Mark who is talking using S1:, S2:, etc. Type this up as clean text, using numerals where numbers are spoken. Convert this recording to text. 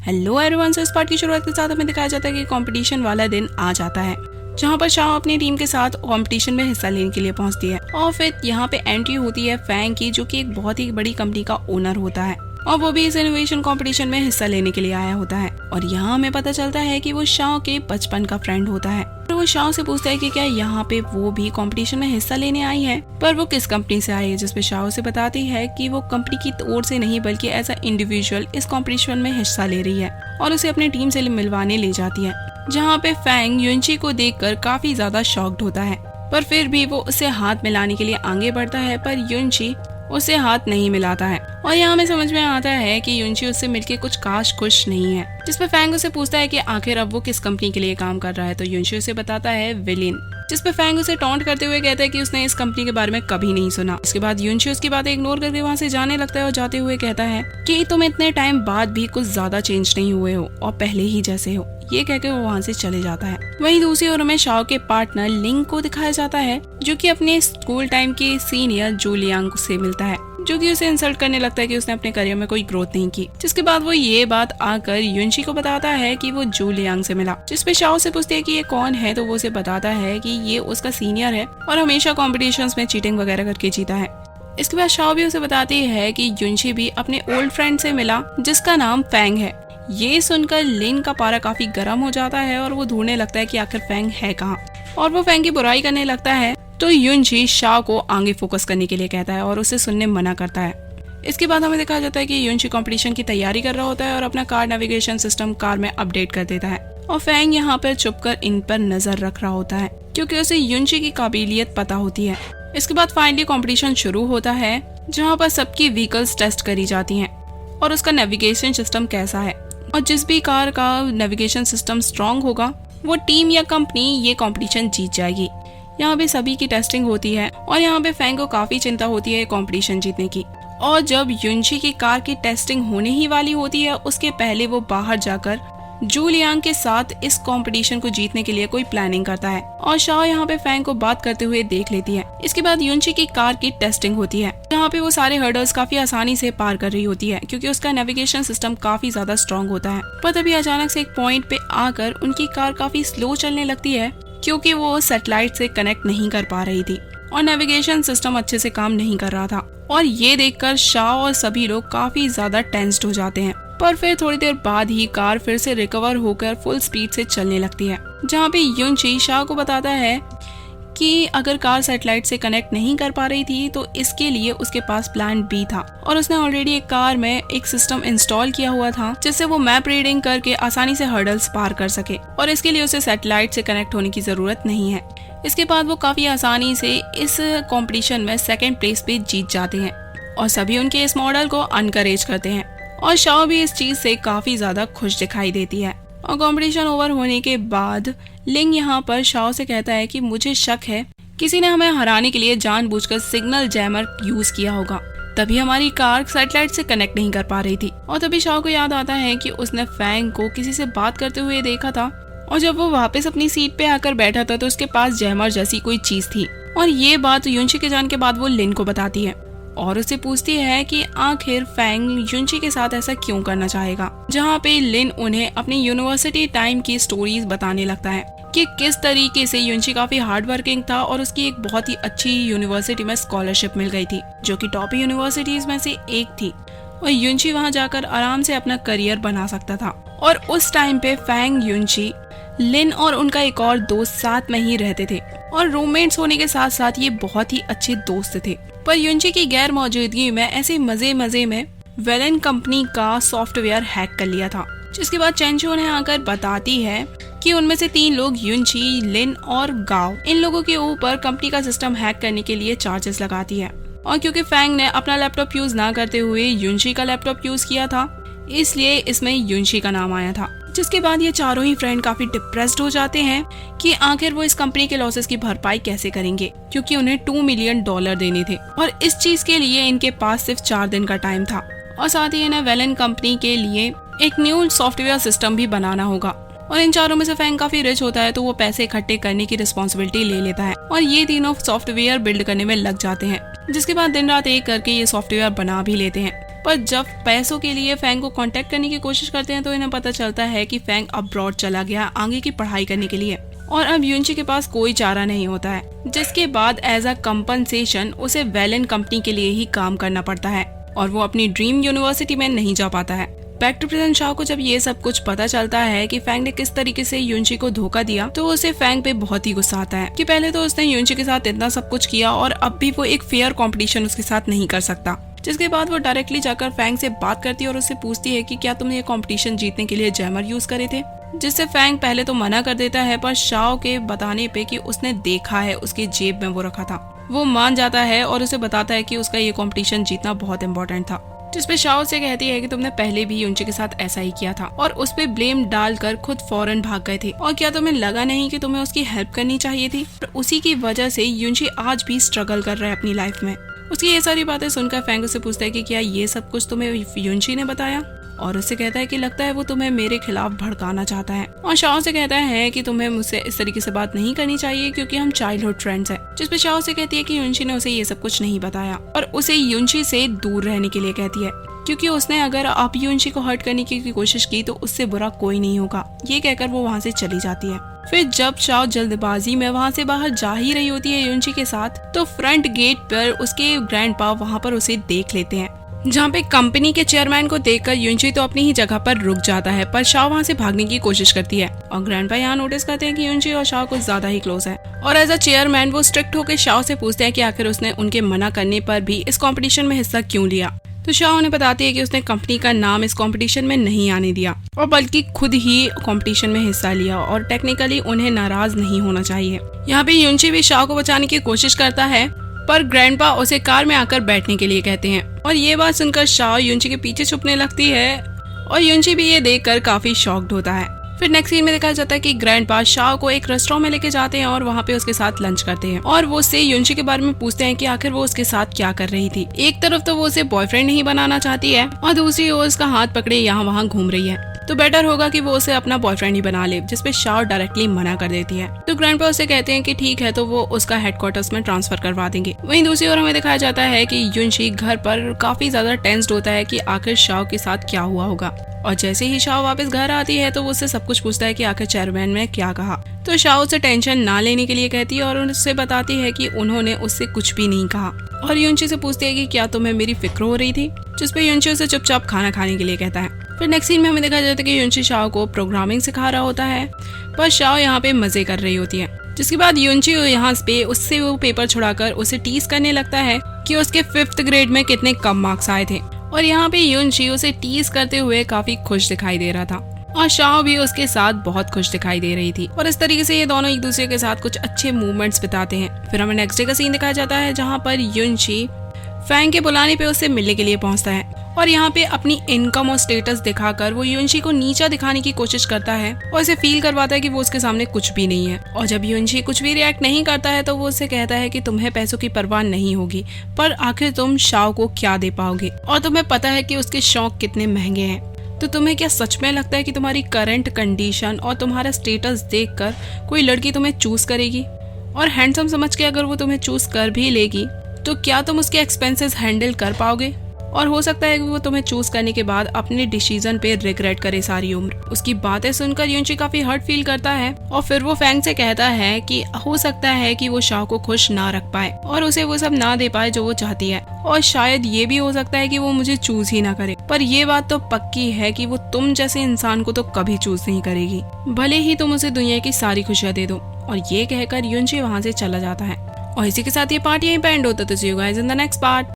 S1: Hello everyone, इस part की शुरुआत के साथ हमें दिखाया जाता है कि कंपटीशन वाला दिन आ जाता है, जहाँ पर शाओ अपनी टीम के साथ कंपटीशन में हिस्सा लेने के लिए पहुंचती है। और फिर यहाँ पे एंट्री होती है फैंग की, जो कि एक बहुत ही बड़ी कंपनी का ओनर होता है और वो भी इस इनोवेशन कंपटीशन में हिस्सा लेने के लिए आया होता है। और यहाँ हमें पता चलता है कि वो शाओ के बचपन का फ्रेंड होता है। तो वो शाओ से पूछता है कि क्या यहाँ पे वो भी कंपटीशन में हिस्सा लेने आई है, पर वो किस कंपनी से आई है। जिसपे शाओ से बताती है कि वो कंपनी की ओर से नहीं बल्कि एज अ इंडिविजुअल इस कंपटीशन में हिस्सा ले रही है और उसे अपनी टीम से मिलवाने ले जाती है। जहाँ पे फैंग युनची को देखकर काफी ज्यादा शॉक्ड होता है, पर फिर भी वो उसे हाथ मिलाने के लिए आगे बढ़ता है, पर युनची उसे हाथ नहीं मिलाता है। और यहाँ हमें समझ में आता है कि युनची उससे मिलके कुछ खास खुश नहीं है। जिसपे फैंग उसे पूछता है कि आखिर अब वो किस कंपनी के लिए काम कर रहा है, तो युनची उसे बताता है विलिन। जिसपे फैंग उसे टॉन्ट करते हुए कहता है कि उसने इस कंपनी के बारे में कभी नहीं सुना। इसके बाद युनची उसकी बातें इग्नोर करके वहाँ से जाने लगता है और जाते हुए कहता है कि तुम इतने टाइम बाद भी कुछ ज्यादा चेंज नहीं हुए हो और पहले ही जैसे हो। ये कहकर वो वहाँ से चले जाता है। वहीं दूसरी ओर में शाओ के पार्टनर लिंग को दिखाया जाता है, जो कि अपने स्कूल टाइम के सीनियर जू लियांग से मिलता है, जो कि उसे इंसल्ट करने लगता है कि उसने अपने करियर में कोई ग्रोथ नहीं की। जिसके बाद वो ये बात आकर युनची को बताता है कि वो जू लियांग से मिला। जिसपे शाओ से पूछती है कि ये कौन है, तो वो उसे बताता है कि ये उसका सीनियर है और हमेशा कॉम्पिटिशन्स में चीटिंग वगैरह करके जीता है। इसके बाद शाओ भी उसे बताती है कि युनची भी अपने ओल्ड फ्रेंड से मिला, जिसका नाम फैंग है। ये सुनकर लिन का पारा काफी गर्म हो जाता है और वो ढूंढने लगता है कि आखिर फैंग है कहाँ, और वो फैंग की बुराई करने लगता है। तो युनची शाओ को आगे फोकस करने के लिए कहता है और उसे सुनने मना करता है। इसके बाद हमें दिखाया जाता है कि युनची कंपटीशन की तैयारी कर रहा होता है और अपना कार नेविगेशन सिस्टम कार में अपडेट कर देता है। और फैंग यहाँ पर छुपकर इन पर नजर रख रहा होता है, क्योंकि उसे युनची की काबिलियत पता होती है। इसके बाद फाइनली कंपटीशन शुरू होता है, जहाँ पर सबकी व्हीकल्स टेस्ट करी जाती हैं और उसका नेविगेशन सिस्टम कैसा है। और जिस भी कार का नेविगेशन सिस्टम स्ट्रॉन्ग होगा, वो टीम या कंपनी ये कंपटीशन जीत जाएगी। यहाँ पे सभी की टेस्टिंग होती है और यहाँ पे फैंग को काफी चिंता होती है कंपटीशन जीतने की। और जब युनची की कार की टेस्टिंग होने ही वाली होती है, उसके पहले वो बाहर जाकर जू लियांग के साथ इस कंपटीशन को जीतने के लिए कोई प्लानिंग करता है। और शाओ यहाँ पे फैंग को बात करते हुए देख लेती है। इसके बाद युनची की कार की टेस्टिंग होती है, जहाँ पे वो सारे हर्डल्स काफी आसानी से पार कर रही होती है, क्योंकि उसका नेविगेशन सिस्टम काफी ज्यादा स्ट्रॉन्ग होता है। पर तभी अचानक से एक पॉइंट पे आकर उनकी कार काफी स्लो चलने लगती है, क्योंकि वो सैटेलाइट से कनेक्ट नहीं कर पा रही थी और नेविगेशन सिस्टम अच्छे से काम नहीं कर रहा था। और ये देखकर शाओ और सभी लोग काफी ज्यादा टेंस्ड हो जाते हैं। पर फिर थोड़ी देर बाद ही कार फिर से रिकवर होकर फुल स्पीड से चलने लगती है, जहाँ पे युनची शाओ को बताता है कि अगर कार सैटेलाइट से कनेक्ट नहीं कर पा रही थी, तो इसके लिए उसके पास प्लान बी था और उसने ऑलरेडी एक कार में एक सिस्टम इंस्टॉल किया हुआ था, जिससे वो मैप रीडिंग करके आसानी से हर्डल्स पार कर सके, और इसके लिए उसे सैटेलाइट से कनेक्ट होने की जरूरत नहीं है। इसके बाद वो काफी आसानी से इस कंपटीशन में सेकंड प्लेस पे जीत जाते हैं और सभी उनके इस मॉडल को अनकरेज करते हैं। और शाओ भी इस चीज से काफी ज्यादा खुश दिखाई देती है। और कंपटीशन ओवर होने के बाद लिंग यहाँ पर शाओ से कहता है कि मुझे शक है किसी ने हमें हराने के लिए जानबूझकर सिग्नल जैमर यूज किया होगा, तभी हमारी कार सैटेलाइट से कनेक्ट नहीं कर पा रही थी। और तभी शाओ को याद आता है कि उसने फैंग को किसी से बात करते हुए देखा था, और जब वो वापस अपनी सीट पे आकर बैठा था तो उसके पास जैमर जैसी कोई चीज थी। और ये बात युनची के जान के बाद वो लिन को बताती है और उसे पूछती है कि आखिर फैंग युनची के साथ ऐसा क्यों करना चाहेगा। जहाँ पे लिन उन्हें अपनी यूनिवर्सिटी टाइम की स्टोरीज बताने लगता है कि किस तरीके से युनची काफी हार्ड वर्किंग था और उसकी एक बहुत ही अच्छी यूनिवर्सिटी में स्कॉलरशिप मिल गई थी, जो कि टॉप यूनिवर्सिटीज में से एक थी, और युनची वहाँ जाकर आराम से अपना करियर बना सकता था। और उस टाइम पे फैंग, युनची, लिन और उनका एक और दोस्त साथ में ही रहते थे और रूममेट्स होने के साथ साथ ये बहुत ही अच्छे दोस्त थे। पर युनची की गैर मौजूदगी में ऐसे मजे में वेलन कंपनी का सॉफ्टवेयर हैक कर लिया था। जिसके बाद चेंचो ने आकर बताती है कि उनमें से 3 लोग युनची, लिन और गाओ, इन लोगों के ऊपर कंपनी का सिस्टम हैक करने के लिए चार्जेस लगाती है। और क्योंकि फैंग ने अपना लैपटॉप यूज ना करते हुए युनची का लैपटॉप यूज किया था, इसलिए इसमें युनची का नाम आया था। जिसके बाद ये चारों ही फ्रेंड काफी डिप्रेस्ड हो जाते हैं कि आखिर वो इस कंपनी के लॉसेस की भरपाई कैसे करेंगे, क्योंकि उन्हें $2 मिलियन देने थे और इस चीज के लिए इनके पास सिर्फ 4 दिन का टाइम था। और साथ ही इन्हें वेलन कंपनी के लिए एक न्यू सॉफ्टवेयर सिस्टम भी बनाना होगा। और इन चारों में से फैंग काफी रिच होता है, तो वो पैसे इकट्ठे करने की रिस्पॉन्सिबिलिटी ले लेता है और ये तीनों सॉफ्टवेयर बिल्ड करने में लग जाते हैं। जिसके बाद दिन रात एक करके ये सॉफ्टवेयर बना भी लेते हैं। पर जब पैसों के लिए फैंग को कांटेक्ट करने की कोशिश करते हैं तो इन्हें पता चलता है कि फैंग अब्रॉड चला गया आगे की पढ़ाई करने के लिए और अब यूनची के पास कोई चारा नहीं होता है, जिसके बाद एज अ कंपनसेशन उसे वेलन कंपनी के लिए ही काम करना पड़ता है और वो अपनी ड्रीम यूनिवर्सिटी में नहीं जा पाता है। बैक टू प्रेजेंट शाओ को जब ये सब कुछ पता चलता है कि फैंग ने किस तरीके से यूनची को धोखा दिया तो उसे फैंग पे बहुत ही गुस्सा आता है कि पहले तो उसने यूनची के साथ इतना सब कुछ किया और अब भी वो एक फेयर कंपटीशन उसके साथ नहीं कर सकता। जिसके बाद वो डायरेक्टली जाकर फैंग से बात करती है और उससे पूछती है कि क्या तुमने ये कंपटीशन जीतने के लिए जैमर यूज करे थे, जिससे फैंग पहले तो मना कर देता है पर शाओ के बताने पे कि उसने देखा है उसके जेब में वो रखा था, वो मान जाता है और उसे बताता है कि उसका ये कंपटीशन जीतना बहुत इम्पोर्टेंट था। जिसपे शाओ से कहती है कि तुमने पहले भी यूनची के साथ ऐसा ही किया था और उस पे ब्लेम डालकर खुद फौरन भाग गए थे और क्या तुम्हें लगा नहीं कि तुम्हें उसकी हेल्प करनी चाहिए थी। उसी की वजह से यूनची आज भी स्ट्रगल कर रहा है अपनी लाइफ में। उसकी ये सारी बातें सुनकर फैंग उससे पूछता है कि क्या ये सब कुछ तुम्हें यूनची ने बताया और उससे कहता है कि लगता है वो तुम्हें मेरे खिलाफ भड़काना चाहता है और शाओ से कहता है कि तुम्हें मुझसे इस तरीके से बात नहीं करनी चाहिए क्योंकि हम चाइल्डहुड फ्रेंड्स हैं। जिसपे शाओ से कहती है कि यूनची ने उसे ये सब कुछ नहीं बताया और उसे यूनची से दूर रहने के लिए कहती है क्योंकि उसने अगर आप यूनची को हर्ट करने की कोशिश की तो उससे बुरा कोई नहीं होगा। ये कहकर वो वहाँ से चली जाती है। फिर जब शाओ जल्दबाजी में वहाँ से बाहर जा ही रही होती है यूनची के साथ तो फ्रंट गेट पर उसके ग्रैंडपा वहाँ पर उसे देख लेते हैं, जहाँ पे कंपनी के चेयरमैन को देखकर यूनची तो अपनी ही जगह पर रुक जाता है पर शाओ वहाँ से भागने की कोशिश करती है और ग्रैंडपा यहाँ नोटिस करते हैं कि यूनची और शाओ कुछ ज्यादा ही क्लोज है और एज अ चेयरमैन वो स्ट्रिक्ट होकर शाओ से पूछते हैं कि आखिर उसने उनके मना करने पर भी इस कंपटीशन में हिस्सा क्यों लिया। तो शाओ उन्हें बताती है कि उसने कंपनी का नाम इस कंपटीशन में नहीं आने दिया और बल्कि खुद ही कंपटीशन में हिस्सा लिया और टेक्निकली उन्हें नाराज नहीं होना चाहिए। यहाँ पे यूनची भी शाओ को बचाने की कोशिश करता है पर ग्रैंडपा उसे कार में आकर बैठने के लिए कहते हैं और ये बात सुनकर शाओ यूनची के पीछे छुपने लगती है और यूनची भी ये देखकर काफी शॉक्ड होता है। फिर नेक्स्ट सीन में दिखाया जाता है कि ग्रैंडपा शाओ को एक रेस्टोरेंट में लेके जाते हैं और वहाँ पे उसके साथ लंच करते हैं और वो उससे यूनची के बारे में पूछते हैं कि आखिर वो उसके साथ क्या कर रही थी। एक तरफ तो वो उसे बॉयफ्रेंड नहीं बनाना चाहती है और दूसरी ओर उसका हाथ पकड़े यहाँ वहाँ घूम रही है, तो बेटर होगा कि वो उसे अपना बॉयफ्रेंड ही बना ले, जिसपे शाओ डायरेक्टली मना कर देती है। तो ग्रैंडपा उसे कहते हैं कि ठीक है तो वो उसका हेडक्वार्टर्स में ट्रांसफर करवा देंगे। वहीं दूसरी ओर हमें दिखाया जाता है कि यूनची घर पर काफी ज्यादा टेंस्ड होता है कि आखिर शाओ के साथ क्या हुआ होगा और जैसे ही शाओ वापस घर आती है तो वो उससे सब कुछ पूछता है कि आखिर चेयरमैन ने क्या कहा। तो शाओ उसे टेंशन ना लेने के लिए कहती है और उससे बताती है कि उन्होंने उससे कुछ भी नहीं कहा और यूनची से पूछती है कि क्या तुम्हें मेरी फिक्र हो रही थी, जिसपे यूनची उसे चुपचाप खाना खाने के लिए कहता है। फिर नेक्स्ट सीन में हमें दिखाया जाता है कि यूनची शाओ को प्रोग्रामिंग सिखा रहा होता है पर शाओ यहाँ पे मजे कर रही होती है। जिसके बाद यूनची यहाँ पे उससे वो पेपर छुड़ाकर उसे टीज करने लगता है कि उसके 5th ग्रेड में कितने कम मार्क्स आए थे और यहाँ पे यूनची उसे टीज करते हुए काफी खुश दिखाई दे रहा था और शाओ भी उसके साथ बहुत खुश दिखाई दे रही थी और इस तरीके से ये दोनों एक दूसरे के साथ कुछ अच्छे मूवमेंट्स बिताते हैं। फिर हमें नेक्स्ट डे का सीन दिखाया जाता है जहाँ पर यूनची फैंग के बुलाने पे उससे मिलने के लिए पहुंचता है और यहाँ पे अपनी इनकम और स्टेटस दिखाकर वो यूनची को नीचा दिखाने की कोशिश करता है और इसे फील करवाता है कि वो उसके सामने कुछ भी नहीं है और जब यूनची कुछ भी रिएक्ट नहीं करता है तो वो उससे कहता है कि तुम्हें पैसों की परवाह नहीं होगी पर आखिर तुम शाओ को क्या दे पाओगे और तुम्हें पता है कि उसके शौक कितने महंगे हैं, तो तुम्हें क्या सच में लगता है कि तुम्हारी करंट कंडीशन और तुम्हारा स्टेटस देखकर कोई लड़की तुम्हें चूज करेगी और हैंडसम समझ के अगर वो तुम्हें चूज कर भी लेगी तो क्या तुम उसके एक्सपेंसेस हैंडल कर पाओगे और हो सकता है कि वो तुम्हें चूज करने के बाद अपने डिसीजन पे रिग्रेट करे सारी उम्र। उसकी बातें सुनकर यूनची काफी हर्ट फील करता है और फिर वो फैंग से कहता है कि हो सकता है कि वो शाओ को खुश ना रख पाए और उसे वो सब ना दे पाए जो वो चाहती है और शायद ये भी हो सकता है कि वो मुझे चूज ही ना करे, पर ये बात तो पक्की है कि वो तुम जैसे इंसान को तो कभी चूज नहीं करेगी, भले ही तुम उसे दुनिया की सारी खुशियाँ दे दो। और ये कहकर यूनची वहाँ से चला जाता है और इसी के साथ ये पार्ट यहीं पे एंड होता है। तो see you guys in the next part.